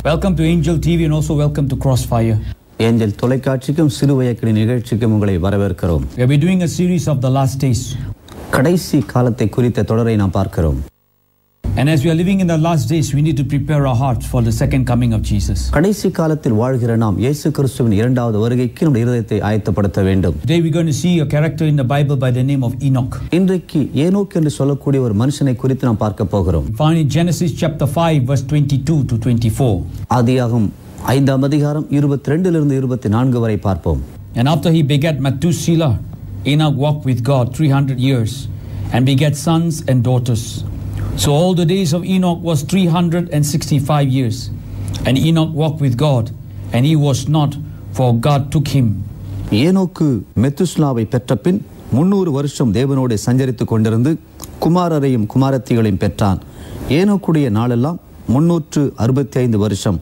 Welcome to Angel TV and also welcome to Crossfire. Angel தொலைக்காட்சிக்கும் சிறுவயக்கணி நிகழ்ச்சிக்கும் உங்களை வரவேற்கிறோம். We are doing a series of the last days. கடைசி காலத்தை குறித்த தொடரை நாம் பார்க்கிறோம். And as we are living in the last days, we need to prepare our hearts for the second coming of Jesus. கடைசி காலத்தில் வாழ்கிற நாம் இயேசு கிறிஸ்துவின் இரண்டாவது வருகைக்கு நம்முடைய இதயத்தை ஆயத்தப்படுத்த வேண்டும். Today we are going to see a character in the Bible by the name of Enoch. இன்றைக்கு ஏனோக் என்று சொல்லக்கூடிய ஒரு மனுஷனை குறித்து நாம் பார்க்க போகிறோம். Found in Genesis chapter 5 verse 22 to 24. ஆதியாகமம் 5ஆம் அதிகாரம் 22 லிருந்து 24 வரை பார்ப்போம். And after he begat Methuselah, Enoch walked with God 300 years and begat sons and daughters. So all the days of Enoch was 365 years. And Enoch walked with God, and he was not, for God took him. ஏனோக்கு மெத்துஸ்லாவை பெற்ற பின் 300 வருஷம் தேவனோடு சஞ்சரித்துக் கொண்டிருந்து குமாரரையும் குமாரத்திகளையும் பெற்றான். ஏனோக்குடைய நாளெல்லாம் 365 வருஷம்.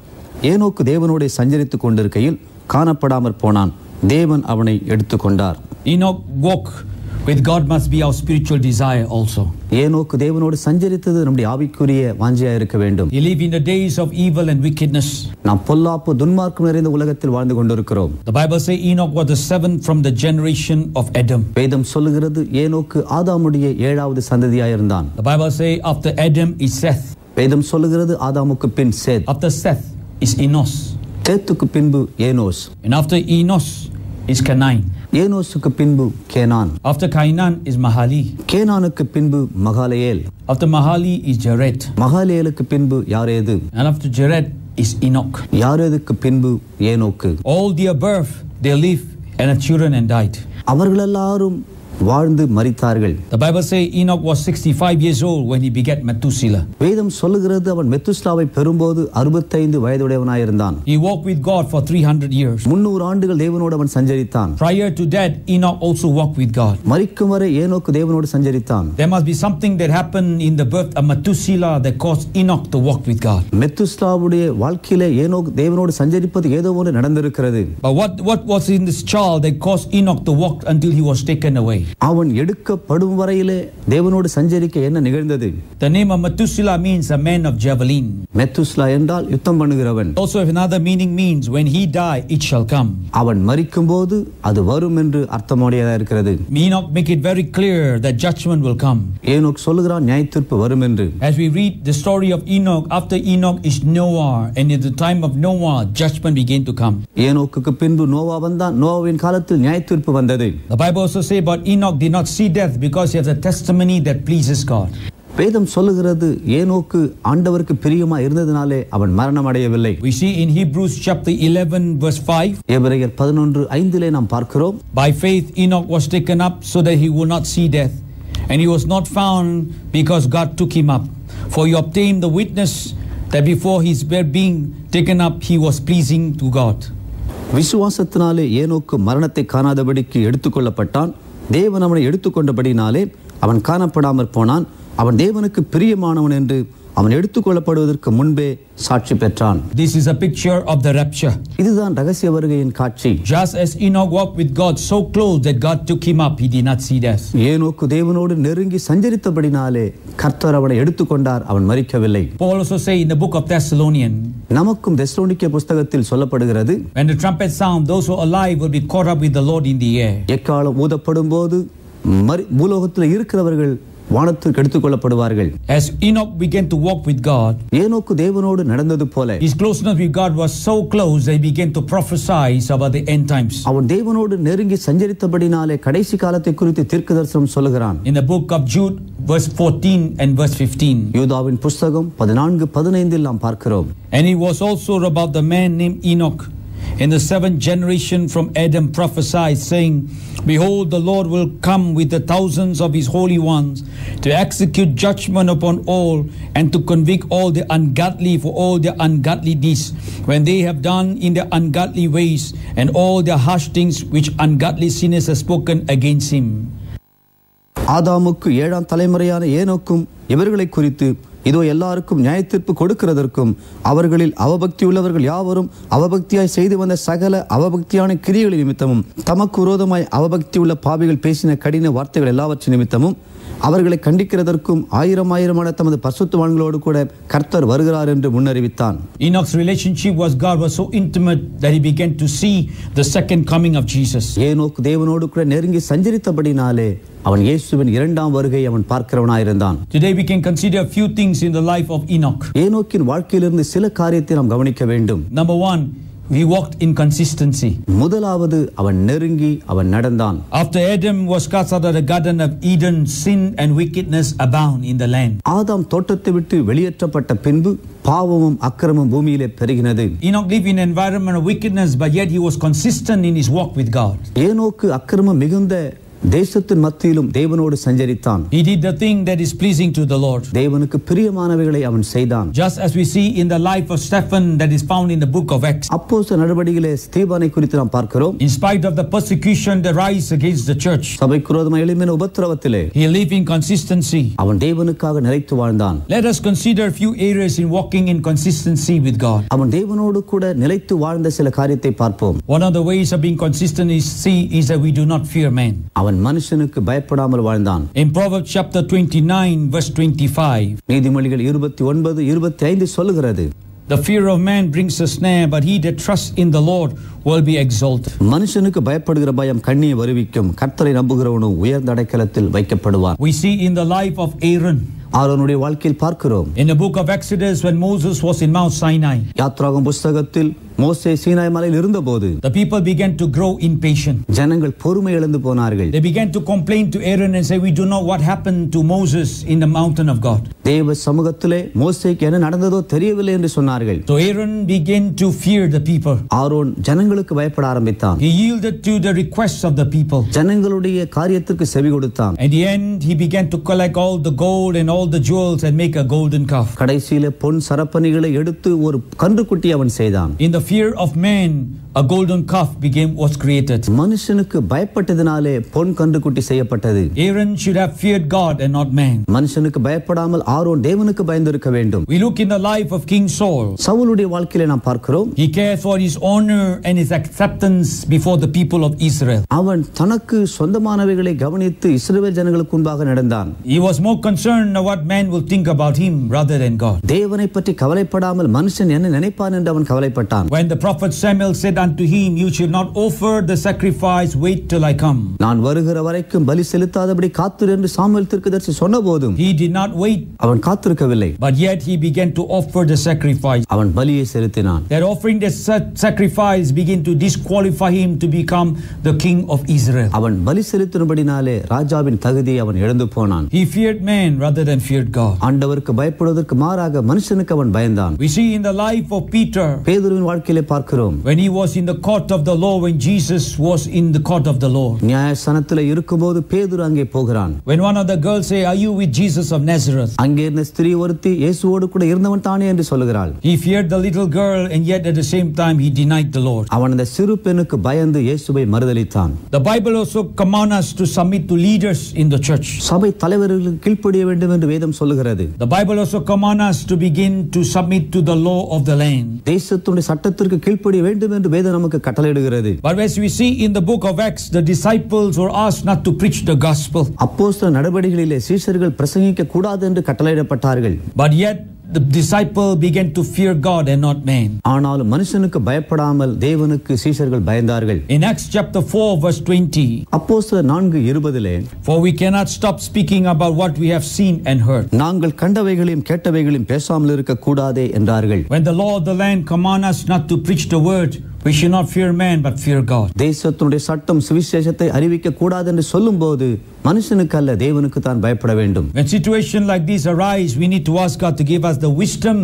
ஏனோக்கு தேவனோடு சஞ்சரித்துக் கொண்டிருக்கையில் காணப்படாமற் போனான். தேவன் அவனை எடுத்துக்கொண்டார். Enoch walked with God must be our spiritual desire also. ஏனோக்கு தேவனோடு சஞ்சரித்தது நம்முடைய ஆவிக்குரிய வாஞ்சையா இருக்க வேண்டும். We live in the days of evil and wickedness. நாம் பொல்லாப்பு துன்மார்க்கம் நிறைந்த உலகத்தில் வாழ்ந்து கொண்டிருக்கிறோம். The Bible says Enoch was the seventh from the generation of Adam. வேதம் சொல்லுகிறது ஏனோக்கு ஆதாமுடைய 7வது சந்ததியாய் இருந்தான். The Bible says after Adam is Seth. வேதம் சொல்லுகிறது ஆதாமுக்கு பின் சேத். After Seth is Enos. சேத்துக்கு பின்பு Enos. And after Enos is Canaan. ஏனோசுக்கு பின்பு Canaan. After Canaan is Mahali. கேனானுக்கு பின்பு Mahalalel. After Mahali is Jared. மகாலயேலுக்கு பின்பு யாரேது. And after Jared is Enoch. யாரேதுக்கு பின்பு ஏனோக்கு. All their birth they lived and had children and died. அவர்கள் எல்லாரும் வாழ்ந்து மரித்தார்கள். The Bible says Enoch was 65 years old when he begat Methuselah. வேதம் சொல்லுகிறது அவன் மெத்துஸ்லாவை பெறும்போது 65 வயதுடையவனாய் இருந்தான். He walked with God for 300 years. 300 ஆண்டுகள் தேவனோடு அவன் சஞ்சரித்தான். Prior to that, Enoch also walked with God. மரிக்கும் வரை ஏனோக்கு தேவனோடு சஞ்சரித்தான். There must be something that happened in the birth of Methuselah that caused Enoch to walk with God. மெத்துஸ்லாவுடைய வாழ்க்கையிலே ஏனோக்கு தேவனோடு சஞ்சரிப்பது ஏதோ ஒன்று நடந்திருக்கிறது. But what was in this child that caused Enoch to walk until he was taken away? அவன் எடுக்கப்படும் வரையிலே தேவனோடு சஞ்சரிக்க என்ன நிகழ்ந்தது? The name of Methuselah means a man of javelin. மெத்துஸ்லா என்றால் யுத்தம் பண்ணுகிறவன். Also another meaning means when he die it shall come. அவன் மரிக்கும்போது அது வரும் என்று அர்த்தமுடையதா இருக்கிறது. Enoch make it very clear that judgment will come. Enoch சொல்லுகிறான் நியாயத்தீர்ப்பு வரும் என்று. As we read the story of Enoch, after Enoch is Noah, and in the time of Noah judgment began to come. ஏனோக்குக்கு பின்பு நோவா வந்தான். நோவாவின் காலத்தில் நியாயத்தீர்ப்பு வந்தது. The Bible also say about Enoch did not see death because he has a testimony that pleases God. வேதம் சொல்லுகிறது ஏனோக்கு ஆண்டவருக்கு பிரியமா இருந்ததினாலே அவன் மரணம் அடையவில்லை. We see in Hebrews chapter 11 verse 5. எபிரேயர் 11:5 நாம் பார்க்கிறோம். By faith Enoch was taken up so that he would not see death, and he was not found because God took him up. For he obtained the witness that before his being taken up he was pleasing to God. விசுவாசத்தினாலே ஏனோக்கு மரணத்தை காணாதபடிக்கு எடுத்துக்கொள்ளப்பட்டான். தேவன் அவனை எடுத்துக்கொண்டபடினாலே அவன் காணப்படாமற் போனான். அவன் தேவனுக்கு பிரியமானவன் என்று அவன் எடுத்துக்கொள்ளப்படுவதற்கு முன்பே சாட்சி பெற்றான். This is a picture of the rapture. இதுதான் ரகசிய வருகையின் காட்சி. Just as Enoch walked with God so close that God took him up, he did not see death. ஏனோக்கு தேவனோடு நெருங்கி சஞ்சரித்தபடினாலே கர்த்தர் அவனை எடுத்துக்கொண்டார். அவன் மரிக்கவில்லை. Paul also say in the book of Thessalonians, நமக்கும் தெசலோனிக்கே புத்தகத்தில் சொல்லப்படுகிறது, when the trumpet sound, those who are alive will be caught up with the Lord in the air. எக்காலம் ஊதப்படும் போது பூலோகத்தில் இருக்கிறவர்கள் வானத்துக்கு எடுத்துக்கொள்ளப்படுவார்கள். As Enoch began to walk with God, ஏனோக்கு தேவனோடு நடந்தது போல his closeness with God was so close that he began to prophesy about the end times. அவன் தேவனோடு நெருங்கி சஞ்சரித்தபடினாலே கடைசி காலத்தை குறித்து தீர்க்கதரிசனம் சொல்லுகிறான். In the book of Jude verse 14 and verse 15. யூதாவின் புத்தகம் 14:15 நாம் பார்க்கிறோம். And he was also about the man named Enoch, in the seventh generation from Adam, prophesied, saying, Behold, the Lord will come with the thousands of his holy ones to execute judgment upon all and to convict all the ungodly for all their ungodly deeds, when they have done in their ungodly ways and all their harsh things which ungodly sinners have spoken against him. ஆதாமுக்கு 7ஆம் தலைமுறையான ஏனோக்கும் இவர்களை குறித்து இதோ எல்லாருக்கும் நியாயத்தீர்ப்பு கொடுக்கிறதற்கும் அவர்களில் அவபக்தி உள்ளவர்கள் யாவரும் அவபக்தியாய் செய்து வந்த சகல அவபக்தியான கிரியைகள் நிமித்தமும் தமக்கு விரோதமாய் அவபக்தி உள்ள பாவிகள் பேசின கடின வார்த்தைகள் எல்லாவற்றின் நிமித்தமும் அவர்களை கண்டிக்கிறதற்கும் ஆயிரமான தமது பரிசுத்தவான்களோடு கூட கர்த்தர் வருகிறார் என்று முன்னறிவித்தான். Enoch's relationship with God was so intimate that he began to see the second coming of Jesus. ஏனோக்கு தேவனோடு கூட நெருங்கி சஞ்சரித்தபடினாலே அவன் இயேசுவின் இரண்டாம் வருகை அவன் பார்க்கிறவனாயிருந்தான். Today we can consider a few things in the life of Enoch. ஏனோக்கின் வாழ்க்கையிலிருந்து சில காரியத்தை நாம் கவனிக்க வேண்டும். Number one, he walked in consistency. முதலாவது அவன் நெருங்கி அவன் நடந்தான். After Adam was cast out of the Garden of Eden, sin and wickedness abound in the land. ஆதாம் தோட்டத்தை விட்டு வெளியேற்றப்பட்ட பின்பு பாவமும் அக்கிரமமும் பூமியிலே பெருகினது. Enoch lived in an environment of wickedness, but yet he was consistent in his walk with God. ஏனோக்கு அக்கிரமம் மிகுந்த தேசத்தின் மத்தியிலும் தேவனோடு சஞ்சரித்தான். He did the thing that is pleasing to the Lord. தேவனுக்கு பிரியமானவைகளை அவன் செய்தான். Just as we see in the life of Stephen that is found in the book of Acts. அப்போஸ்தல நடவடிக்கையிலே ஸ்தேவானை குறித்து நாம் பார்க்கிறோம். In spite of the persecution that rise against the church, சபைக்கு விரோதமாக எழும்பின உபத்திரவத்திலே he lived in consistency. அவன் தேவனுக்காக நிலைத்து வாழ்ந்தான். Let us consider a few areas in walking in consistency with God. அவன் தேவனோடு கூட நிலைத்து வாழ்ந்த சில காரியத்தை பார்ப்போம். One of the ways of being consistent is that we do not fear man. அவன் மனுஷனுக்கு பயப்படாமல் வாழ்ந்தான். In Proverbs chapter 29 verse 25, நீதிமொழிகள் 29:25 சொல்லுகிறது, the fear of man brings a snare, but he that trusts in the Lord will be exalted. மனுஷனுக்கு பயப்படுகிற பயம் கண்ணியை வருவிக்கும், கர்த்தரை நம்புகிறவனோ உயர்ந்த அடைக்கலத்தில் வைக்கப்படுவான். We see in the life of Aaron, ஆரோனுடைய வாழ்க்கையில் பார்க்கிறோம். in the book of Exodus, when Moses was in Mount Sinai, யாத்ராகம புத்தகத்தில் மோசே சீனாய் மலையில் இருந்தபோது the people began to grow impatient. ஜனங்கள் பொறுமை இழந்து போனார்கள். They began to complain to Aaron and say, we do know what happened to Moses in the mountain of God. தேவ சமூகத்திலே மோசேக்கு என்ன நடந்ததோ தெரியவில்லை என்று சொன்னார்கள். So Aaron began to fear the people. Aaron ஜனங்களுக்கு பயப்பட ஆரம்பித்தான். He yielded to the requests of the people. ஜனங்களுடைய காரியத்திற்கு செவி கொடுத்தான். At the end, he began to collect all the gold and all the jewels and make a golden calf. கடைசியிலே பொன் சரப்பணிகளை எடுத்து ஒரு கன்றுக்குட்டி அவன் செய்தான். In the fear of man, a golden calf was created. மனுஷனுக்கு பயப்பட்டதினாலே பொன் கன்றுக்குட்டி செய்யப்பட்டது. Aaron should have feared God and not man. மனுஷனுக்கு பயப்படாமல் ஆரோன் தேவனுக்கு பயந்திருக்க வேண்டும். We look in the life of King Saul. சவுலுடைய வாழ்க்கையிலே நாம் பார்க்கிறோம். He cared for his honor and his acceptance before the people of Israel. அவன் தனக்கு சொந்தமானவைகளை கவனித்து இஸ்ரவேல் ஜனங்களுக்கு முன்பாக நடந்தான். He was more concerned of what man will think about him rather than God. தேவனை பற்றி கவலைப்படாமல் மனுஷன் என்ன நினைப்பான் என்று அவன் கவலைப்பட்டான். When the prophet Samuel said unto him, you should not offer the sacrifice, wait till I come. நான் வருகிற வரைக்கும் பலி செலுத்தாதபடி காத்திரு என்று சாமுவேல் தீர்க்கதரிசி சொன்னபோதும் He did not wait, அவன் காத்திருக்கவில்லை. but yet he began to offer the sacrifice. அவன் பலியை செலுத்தினான். That offering the sacrifice began to disqualify him to become the king of Israel. அவன் பலி செலுத்தினபடினாலே ராஜாவின் தகுதியை அவன் இழந்து போனான். He feared man rather than feared God. ஆண்டவருக்கு பயப்படுவதற்கு மாறாக மனுஷனுக்கு அவன் பயந்தான். We see in the life of Peter, பேதுருவின் வாழ்க்கையிலே பார்க்கிறோம். when he was in the court of the law, when Jesus was in the court of the law. நியாயஸ்தானத்திலே இருக்கும்போது பேதுரு அங்கே போகிறான். When one of the girls say, are you with Jesus of Nazareth? அங்கே இருந்த ஸ்திரீ ஒருத்தி இயேசுவோடு கூட இருந்தவன் தானே என்று சொல்லுகிறாள். He feared the little girl and yet at the same time he denied the Lord. அவன் அந்த சிறு பெண்ணுக்கு பயந்து இயேசுவை மறுதலித்தான். The Bible also commands us to submit to leaders in the church. சபை தலைவர்களுக்கு கீழ்ப்படிய வேண்டும் என்று வேதம் சொல்லுகிறது. The Bible also commands us to begin to submit to the law of the land. தேசத்துடைய சட்டத்திற்கு கீழ்ப்படிய வேண்டும் என்று வேதம் நமக்கு கட்டளையிடுகிறது. But as we see in the book of Acts, the disciples were asked not to preach the gospel. அப்போஸ்தல நடவடிக்கைகளிலே சீஷர்கள் பிரசங்கிக்க கூடாது என்று கட்டளையிடப்பட்டார்கள். But yet the disciple began to fear God and not man. ஆனாலும் மனுஷனுக்கு பயப்படாமல் தேவனுக்கு சீஷர்கள் பயந்தார்கள். In Acts chapter 4 verse 20, அப்போஸ்தலர் 4:20 for we cannot stop speaking about what we have seen and heard. நாங்கள் கண்டவைகளையும் கேட்டவைகளையும் பேசாமல் இருக்க கூடாதே என்றார்கள். When the law of the land commands us not to preach the word, we should not fear man but fear God. தேசத்தினுடைய சட்டம் சுவிசேஷத்தை அறிவிக்க கூடாது என்று சொல்லும்போது மனுஷனுக்கு அல்ல தேவனுக்கு தான் பயப்பட வேண்டும். When situations like this arise, we need to ask God to give us the wisdom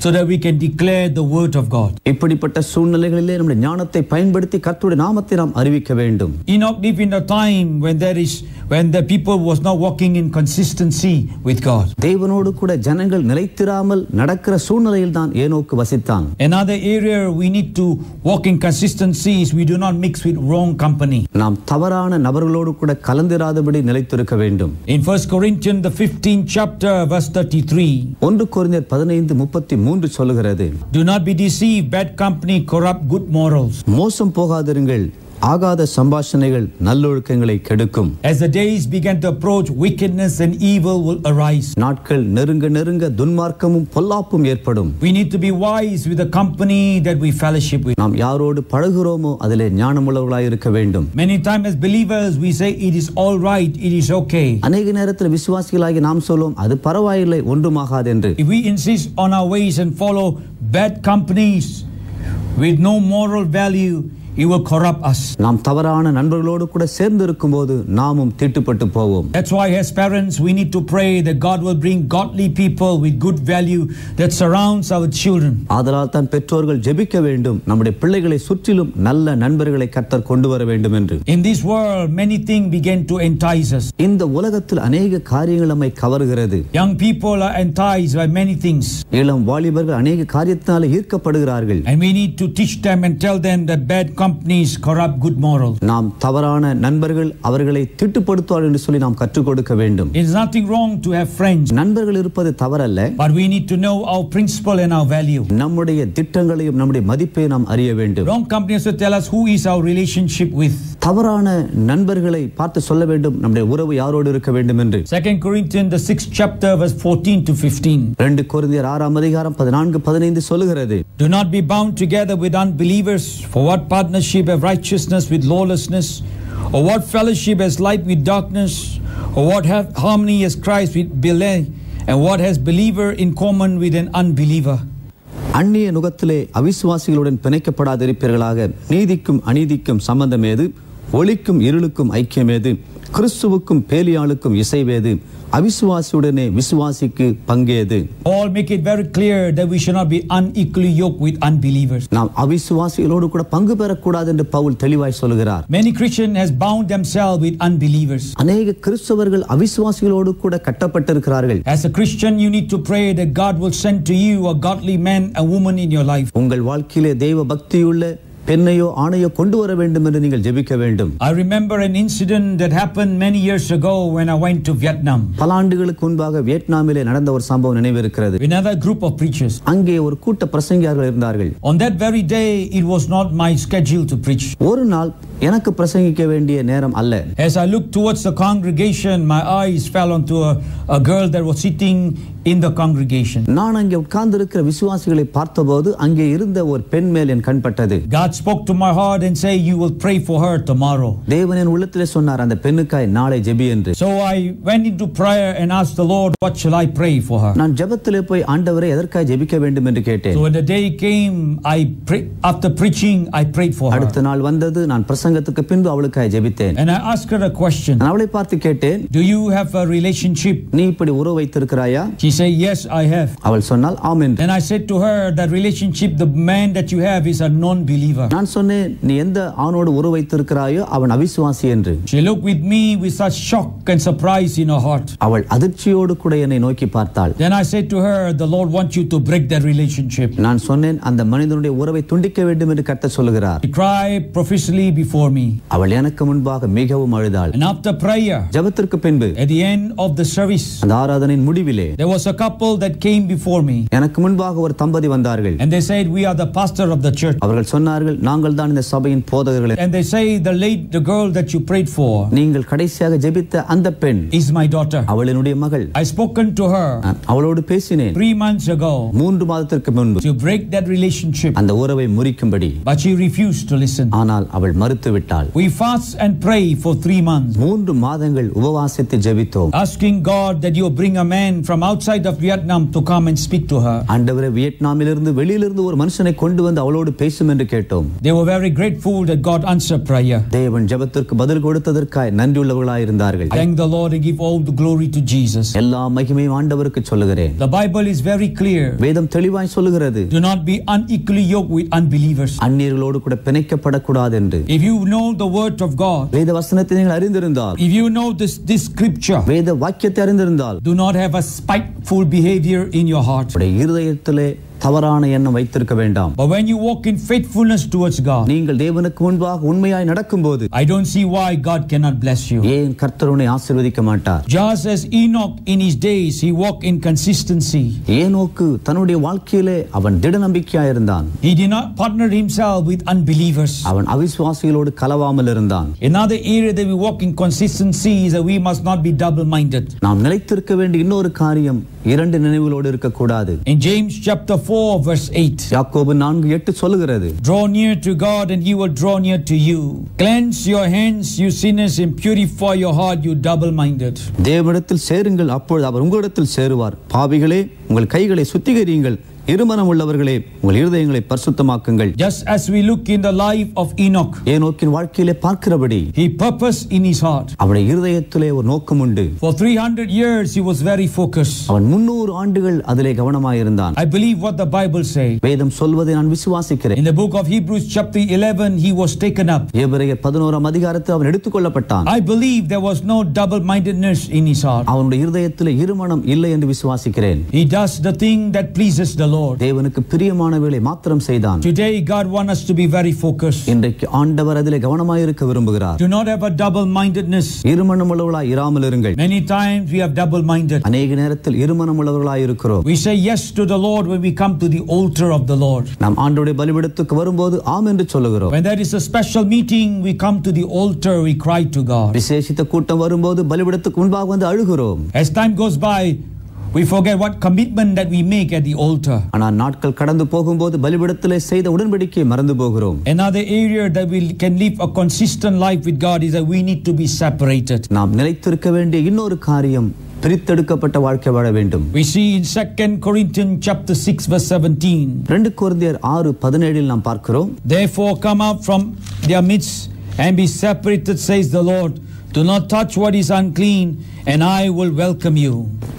so that we can declare the word of God. இப்படிப்பட்ட சூழ்நிலைகளிலே நம்முடைய ஞானத்தை பயன்படுத்தி கர்த்தருடைய நாமத்தை நாம் அறிவிக்க வேண்டும். Enoch lived in a time when there is when the people was not walking in consistency with God. தேவனோடு கூட ஜனங்கள் நிலைத்திராமல் நடக்கிற சூழ்நிலையில் தான் ஏனோக்கு வசித்தான். Another area we need to walk in consistency is we do not mix with wrong company. நாம் தவறான நபர்களோடு கூட கலந்திராதபடி நிலைத்திருக்க வேண்டும். In 1 Corinthians the 15th chapter verse 33. 1 கொரிந்தியர் 15:33 சொல்லுகிறது. Do not be deceived, bad company corrupt good morals. மோசம் போகாதிருங்கள், ஆகாத சம்பாஷணைகள் நல்லொழுக்கங்களை கெடுக்கும். As the days began to approach, wickedness and evil will arise. நாட்கள் நெருங்க நெருங்க துன்மார்க்கமும் பொல்லாப்பும் ஏற்படும். We need to be wise with the company that we fellowship with. நாம் யாரோடு பழகுறோமோ அதிலே ஞானமுள்ளவர்களாய் இருக்க வேண்டும். Many times as believers we say it is all right, it is okay. அநேக நேரத்தில் விசுவாசிகளாகி நாம் சொல்லும் அது பரவாயில்லை, ஒன்றுமாகாது என்று. If we insist on our ways and follow bad companies with no moral value, it will corrupt us. நாம் தவறான நண்பர்களோடு கூட சேர்ந்து இருக்கும்போது நாமும் தீட்டுப்பட்டு போவோம். That's why as parents we need to pray that God will bring godly people with good value that surrounds our children. ஆதலால் தான் பெற்றோர்கள் ஜெபிக்க வேண்டும், நம்முடைய பிள்ளைகளை சுற்றிலும் நல்ல நண்பர்களை கர்த்தர் கொண்டு வர வேண்டும் என்று. In this world many things begin to entice us. இந்த உலகத்தில் அநேக காரியங்கள் நம்மை கவருகிறது. Young people are enticed by many things. இளம் வாலிபர்கள் அநேக காரியத்தினால ஈர்க்கப்படுகிறார்கள். And we need to teach them and tell them that bad companies corrupt good morals. நாம் தவறான நண்பர்கள் அவர்களை திட்டுப்படுத்துவார்கள் என்று சொல்லி நாம் கற்றுக் கொடுக்க வேண்டும். It is nothing wrong to have friends. நண்பர்கள் இருப்பது தவறல்ல. But we need to know our principle and our value. நம்முடைய திட்டங்களையும் நம்முடைய மதிப்பையும் நாம் அறிய வேண்டும். Wrong companies will tell us who is our relationship with. தவறான நண்பர்களை பார்த்து சொல்ல வேண்டும் நம்முடைய உறவு யாரோடு இருக்க வேண்டும் என்று. 2 Corinthians the 6th chapter verse 14 to 15. 2 கொரிந்தியர் 6ஆம் அதிகாரம் 14-15 சொல்லுகிறது. Do not be bound together with unbelievers, for what partnership have righteousness with lawlessness, or what fellowship has light with darkness, or what have harmony has Christ with Belial, and what has believer in common with an unbeliever. அந்நிய நுகத்திலே அவிசுவாசிகளுடன் பிணைக்கப்படாதிருப்பீர்களாக. நீதிக்கும் அநீதிக்கும் சம்பந்தம் ஏது? ஒளிக்கும் இருளுக்கும் ஐக்கியம் ஏது? கிறிஸ்துவுக்கும் பேலியாளுக்கும் இசைவேது? அவிசுவாசியுடனே விசுவாசிக்கு பங்கேது? All make it very clear that we should not be unequally yoked with unbelievers. நாம் அவிசுவாசிகளோடு கூட பங்கு பெறக்கூடாது என்று பவுல் தெளிவாய் சொல்கிறார். Many Christians has bound themselves with unbelievers. அநேக கிறிஸ்தவர்கள் அவிசுவாசிகளோடு கூட கட்டப்பட்டிருக்கிறார்கள். As a Christian you need to pray that God will send to you a godly man and woman in your life. உங்கள் வாழ்க்கையிலே தெய்வ பக்தியுள்ள பெண்ணையோ ஆணையோ கொண்டு வர வேண்டும் என்று நீங்கள் ஜெபிக்க வேண்டும். I remember an incident that happened many years ago when I went to Vietnam. பல ஆண்டுகளுக்கு முன்பாக வியட்நாமிலே நடந்த ஒரு சம்பவம் நினைவிருக்கிறது. Another group of preachers. அங்கே ஒரு கூட்ட பிரசங்கியார்கள் இருந்தார்கள். On that very day it was not my schedule to preach. ஒரு நாள் எனக்கு பிரசங்கிக்க வேண்டிய நேரம் அல்ல. As I looked towards the congregation, my eyes fell onto a girl that was sitting in the congregation. நான் அங்கே உட்கார்ந்திருக்கிற விசுவாசிகளை பார்த்தபோது அங்கே இருந்த ஒரு பெண் மேல் என் கண் பட்டது. God spoke to my heart and said you will pray for her tomorrow. தேவன் என் உள்ளத்திலே சொன்னார் அந்த பெண்ணுக்காய் நாளை ஜெபி என்று. So I went into prayer and asked the Lord what shall I pray for her. நான் ஜெபத்திலே போய் ஆண்டவரே எதற்காய் ஜெபிக்க வேண்டும் என்று கேட்டேன். So when the day came after preaching I prayed for her. அடுத்த நாள் வந்தது, நான் பிரசங்கத்துக்கு பின்பு அவளுக்காய் ஜெபித்தேன். And I asked her a question. நான் அவளை பார்த்து கேட்டேன், Do you have a relationship? நீ இப்படி உறவு வைத்திருக்கிறாயா? She said yes I have. அவள் சொன்னாள் ஆமென். Then I said to her that relationship the man that you have is a non-believer. நான் சொன்னேன் நீ எந்த ஆணோடு உறவு வைத்திருக்கிறாயோ அவன் அவிசுவாசி என்று. She looked with me with such shock and surprise in her heart. அவள் அதிர்ச்சியோடு கூட என்னை நோக்கி பார்த்தாள். Then I said to her the Lord wants you to break that relationship. நான் சொன்னேன் அந்த மனிதனுடைய உறவை துண்டிக்க வேண்டும் என்று கர்த்தர் சொல்கிறார். She cried profusely before me. அவள் எனக்கு முன்பாக மிகவும் அழுதாள். And after prayer, ஜெபத்திற்கு பின்பு at the end of the service, அந்த ஆராதனையின் முடிவிலே there was a couple that came before me. எனக்கு முன்பாக ஒரு தம்பதி வந்தார்கள். And they said we are the pastor of the church. அவர்கள் சொன்னார்கள் நாங்கள் தான் இந்த சபையின் போதகர்கள். And they say the girl that you prayed for நீங்கள் கடைசியாக ஜெபித்த அந்த பெண் is my daughter. அவள் என்னுடைய மகள். I spoken to her அவளோடு பேசினேன் 3 months ago 3 மாதத்திற்கு முன்பு to break that relationship. அந்த உறவை முறிக்கும்படி. But she refused to listen. ஆனால் அவள் மறுத்து விட்டாள். We fast and pray for 3 months. 3 மாதங்கள் உபவாசித்து ஜெபித்தோம். Asking God that you bring a man from outside outside of Vietnam to come and speak to her. ஆண்டவரே வியட்நாமிலிருந்து வெளியிலிருந்து ஒரு மனுஷனை கொண்டு வந்து அவளோடு பேசும் என்று கேட்டோம். They were very grateful that God answered prayer. தேவன் ஜெபத்திற்கு பதில் கொடுத்ததற்காய் நன்றியுள்ளவர்களாய் இருந்தார்கள். Thank the Lord and give all the glory to Jesus. எல்லா மகிமையும் ஆண்டவருக்கு சொல்லுகிறேன். The Bible is very clear. வேதம் தெளிவாய் சொல்லுகிறது. Do not be unequally yoked with unbelievers. அந்நியர்களோடு கூட பிணைக்கப்படக்கூடாது என்று. If you know the word of God, வேத வசனத்தை நீங்கள் அறிந்திருந்தால், if you know this scripture, வேத வாக்கியத்தை அறிந்திருந்தால், do not have a spiteful behavior in your heart. உங்களுடைய இருதயத்திலே தவறான எண்ணம் வைத்திருக்க வேண்டாம். But when you walk in faithfulness towards God, நீங்கள் தேவனுக்கு முன்பாக உண்மையாய் நடக்கும்போது, I don't see why God cannot bless you. ஏன் கர்த்தர் உன்னை ஆசீர்வதிக்க மாட்டார்? Just as Enoch in his days, he walked in consistency. ஏனோக்கு தன்னுடைய வாழ்க்கையிலே அவன் திட நம்பிக்கையாய் இருந்தான். He did not partner himself with unbelievers. அவன் அவிசுவாசிகளோடு கலவாமல் இருந்தான். Another area that we walk in consistency is that we must not be double-minded. நாம் நிலைத்திருக்க வேண்டிய இன்னொரு காரியம் இரண்டு நினைவுகளோடு இருக்க கூடாது. In James chapter 4 verse 8, யாக்கோபு 4:8 சொல்லுகிறது, draw near to God and he will draw near to you. Cleanse your hands, you sinners, and purify your heart, you double-minded. தேவனிடத்தில் சேருங்கள், அப்பொழுது அவர் உங்களிடத்தில் சேருவார். பாவிகளே, உங்கள் கைகளை சுத்திகரியுங்கள், இருமனம் உள்ளவர்களே, உங்கள் இருதயங்களை பரிசுத்தமாக்குங்கள். Just as we look in the life of Enoch, ஏனோக்கின் வாழ்க்கையிலே பார்க்கிறபடி, he purposed in his heart. அவருடைய இருதயத்திலே ஒரு நோக்கம் உண்டு. For 300 years he was very focused. அவன் 300 ஆண்டுகள் அதிலே கவனமாய் இருந்தான். I believe what the Bible says. வேதம் சொல்வதை நான் விசுவாசிக்கிறேன். In the book of Hebrews chapter 11 he was taken up. எபிரேயர் 11ஆம் அதிகாரத்தில் அவன் எடுத்துக்கொள்ளப்பட்டான். I believe there was no double-mindedness in his heart. அவனுடைய இருதயத்திலே இருமனம் இல்லை என்று விசுவாசிக்கிறேன். He does the thing that pleases the Lord. தேவனுக்கு பிரியமானவைகளை மாத்திரம் செய்தான். Today God wants us to be very focused. இன்றைக்கு ஆண்டவர் அதிலே கவனமாய் இருக்க விரும்புகிறார். Do not have a double-mindedness. இருமனமுள்ளவர்களாய் இராமல் இருங்கள். Many times we have double-minded. அநேக நேரத்தில் இருமனமுள்ளவர்களாய் இருக்கிறோம். We say yes to the Lord when we come to the altar of the Lord. நாம் ஆண்டவருடைய பலிபீடத்துக்கு வரும்போது ஆம் என்று சொல்லுகிறோம். When there is a special meeting, we come to the altar, we cry to God. விசேஷித்த கூட்டம் வரும்போது பலிபீடத்துக்கு முன்பாக வந்து அழுகிறோம். As time goes by, we forget what commitment that we make at the altar. ஆனால் நாட்கள் கடந்து போகும்போது பலிபீடத்திலே செய்த உடன்படிக்கையை மறந்து போகிறோம். Another area that we can live a consistent life with God is that we need to be separated. நாம் நிலைத்திருக்க வேண்டிய இன்னொரு காரியம் பிரித்தெடுக்கப்பட்ட வாழ்க்கை வாழ வேண்டும். We see in 2 Corinthians chapter 6 verse 17. 2 கொரிந்தியர் 6:17 நாம் பார்க்கிறோம். Therefore come out from their midst and be separated, says the Lord. Do not touch what is unclean, and I will welcome you.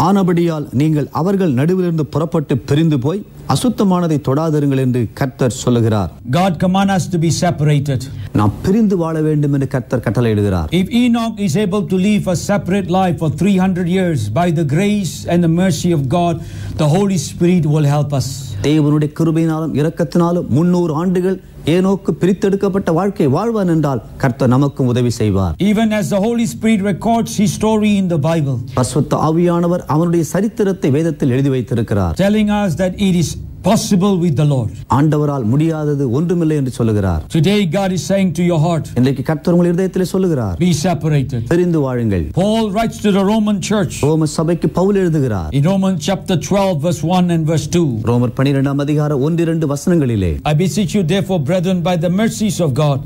ஆனபடியால் நீங்கள் அவர்கள் நடுவிலிருந்து புறப்பட்டு பிரிந்து போய் அசுத்தமானதை தொடாதிருங்கள் என்று கர்த்தர் சொல்லுகிறார். God commands us to be separated. நாம் பிரிந்து வாழ வேண்டும் என்று கர்த்தர் கட்டளையிடுகிறார். If Enoch is able to live a separate life for 300 years by the grace and the mercy of God, the Holy Spirit will help us. தேவனுடைய கிருபையினாலும் இரக்கத்தினாலும் 300 ஆண்டுகள் ஏனோக்கு பிரித்தெடுக்கப்பட்ட வாழ்க்கை வாழ்வான் என்றால் கர்த்தர் நமக்கும் உதவி செய்வார். Even as the Holy Spirit records his story in the Bible, பரிசுத்த ஆவியானவர் அவனுடைய சரித்திரத்தை வேதத்தில் எழுதி வைத்திருக்கிறார். telling us that it is possible with the Lord. ஆண்டவரால் முடியாதது ஒன்றுமில்லை என்று சொல்லுகிறார். Today God is saying to your heart, இன்றைக்கு கர்த்தர் உங்கள் இதயத்திலே சொல்லுகிறார், be separated. பிரிந்து வாழுங்கள். Paul writes to the Roman church ரோம சபைக்கு பவுல் எழுதுகிறார். in Romans chapter 12 verse 1 and verse 2. ரோமர் 12ஆம் அதிகாரம் 1-2 வசனங்களிலே, I beseech you therefore, brethren, by the mercies of God,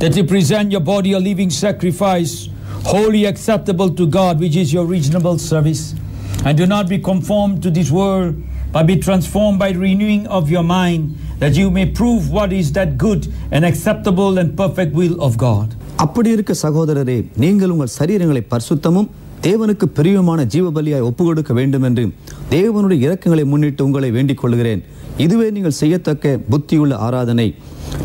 that you present your body a living sacrifice, wholly acceptable to God, which is your reasonable service. And do not be conformed to this world, but be transformed by renewing of your mind, that you may prove what is that good and acceptable and perfect will of God. அப்படி இருக்க சகோதரரே, நீங்கள் உங்கள் சரீரங்களை பரிசுத்தமும் தேவனுக்கு பிரியமான ஜீவபலியாய் ஒப்புக்கொடுக்க வேண்டும் என்று தேவனுடைய இரக்கங்களை முன்னிட்டு உங்களை வேண்டிக் கொள்கிறேன். இதுவே நீங்கள் செய்யத்தக்க புத்தியுள்ள ஆராதனை.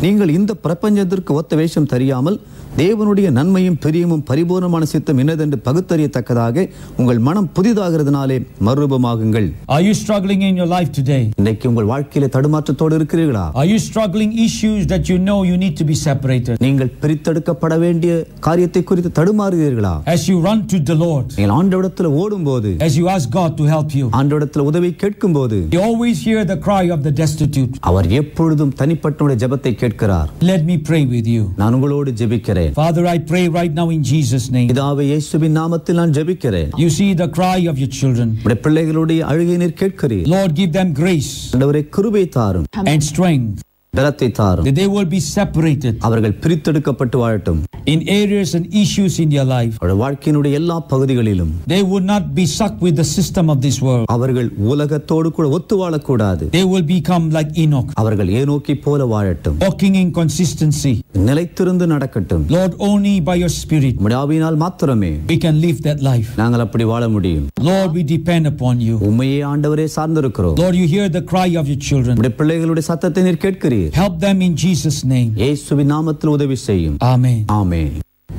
நீங்கள் இந்த பிரபஞ்சத்திற்கு ஒத்த வேஷம் தெரியாமல் தேவனுடைய நன்மையும் பிரியமும் பரிபூர்ணமான சித்தம் என்னதென்று பகுத்தறியத்தக்கதாக உங்கள் மனம் புதிதாகிறதுனாலே மறுரூபமாகுங்கள். Are you struggling in your life today? இன்னைக்கு உங்கள் வாழ்க்கையிலே தடுமாற்றத்தோடு இருக்கிறீர்களா? Are you struggling issues that you know you need to be separated? நீங்கள் பிரித்தெடுக்கப்பட வேண்டிய காரியத்தை குறித்து தடுமாறுகிறீர்களா? As you run to the Lord, நீங்கள் ஆண்டவரிடத்தில் ஓடும்போது, as you ask God to help you, ஆண்டவரிடத்தில் உதவி கேட்கும்போது, you always hear the cry of the destitute. அவர் எப்பொழுதும் தனிப்பட்டவருடைய ஜெபத்தை கேட்கிறார். Let me pray with you. நான் உங்களோடு ஜெபிக்கிறேன். Father, I pray right now in Jesus' name. பிதாவே, இயேசுவின் நாமத்தில் நான் ஜெபிக்கிறேன். You see the cry of your children. உம்முடைய பிள்ளைகளுடைய அழுகை நீர் கேட்கிறீர். Lord, give them grace ஆண்டவரே, கிருபை தாரும் and strength பலத்தை தாரும். that they will be separated அவர்கள் பிரித்தெடுக்கப்பட்டு வாழட்டும். in areas and issues in their life. அவருடைய வாழ்க்கையினுடைய எல்லா பகுதிகளிலும் They would not be sucked with the system of this world. அவர்கள் உலகத்தோடு கூட ஒத்து வாழக்கூடாது. They will become like Enoch, அவர்கள் ஏனோக்கை போல வாழட்டும். walking in consistency. நிலைத்திருந்து நடக்கட்டும். Lord, only by your spirit உம்முடைய ஆவியினால் மாத்திரமே we can live that life. நாங்கள் அப்படி வாழ முடியும். Lord, we depend upon you. உம்மையே ஆண்டவரே சார்ந்திருக்கிறோம். Lord, you hear the cry of your children. உம்முடைய பிள்ளைகளுடைய சத்தத்தை நீர் கேட்கிறீர். Help them in Jesus' name. இயேசுவின் நாமத்தில் உதவி செய்யும். Amen. Amen.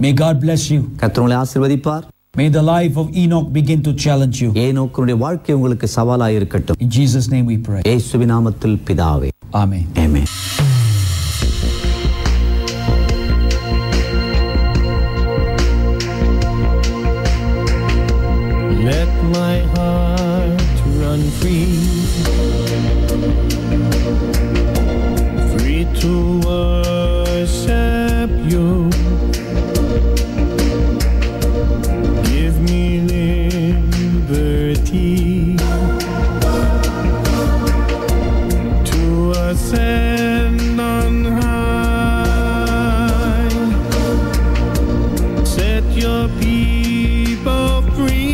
May God bless you. கர்த்தர் உங்களை ஆசீர்வதிப்பார். May the life of Enoch begin to challenge you. ஏனோக்குடைய வாழ்க்கை உங்களுக்கு சவாலாக இருக்கட்டும். In Jesus' name we pray. இயேசுவின் நாமத்தில் பிதாவே. Amen. Amen. Let my heart run free, free to worship you. Give me liberty to ascend on high. Set your people free.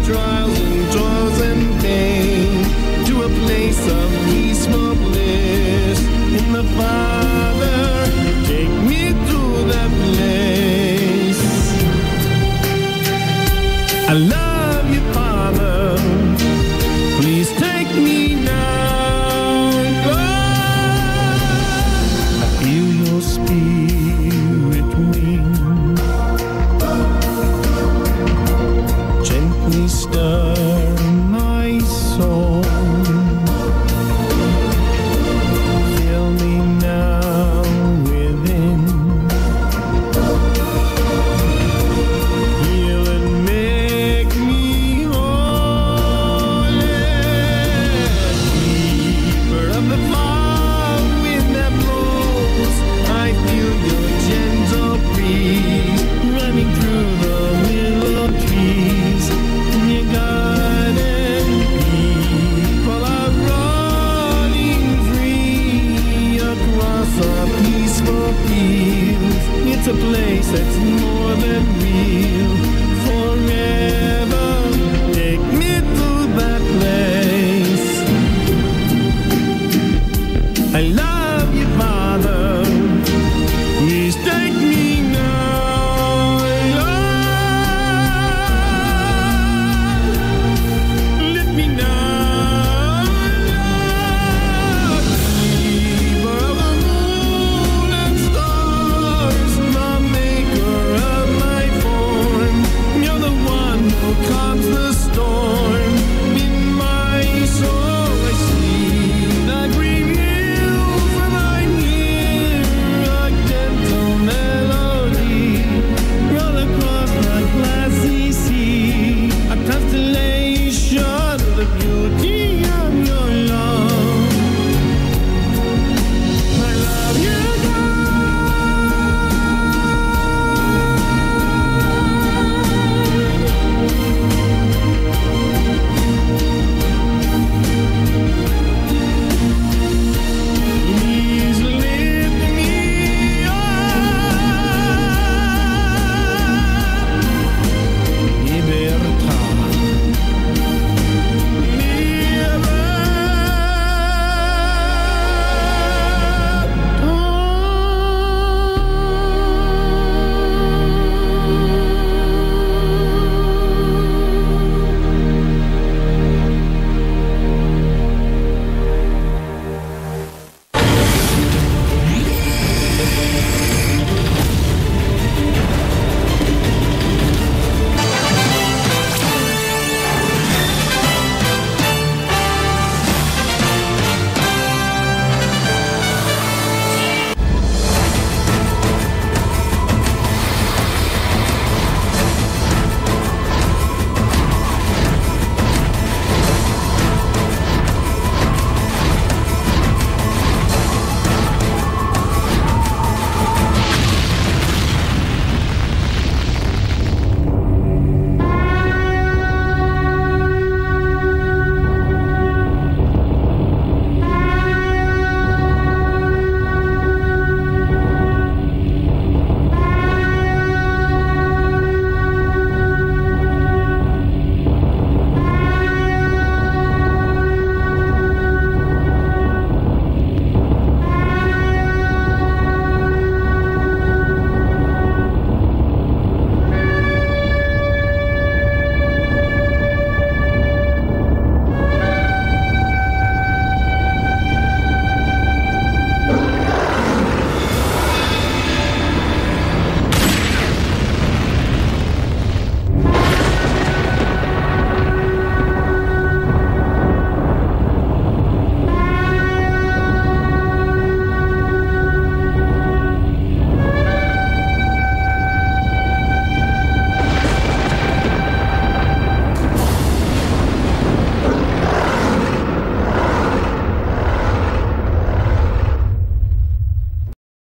Trials and toils and pain, to a place of peaceful bliss in the Father. Take me to that place. I love you, Father. Please take me now. I feel your spirit wing gently stir my soul. Fill me now within. Heal and make me whole. Keeper of the far wind that blows, I feel your gentle breeze running through the willow trees. In your garden, people are running free across our peaceful fields. It's a place that's more than real. Forever, take me to that place. I love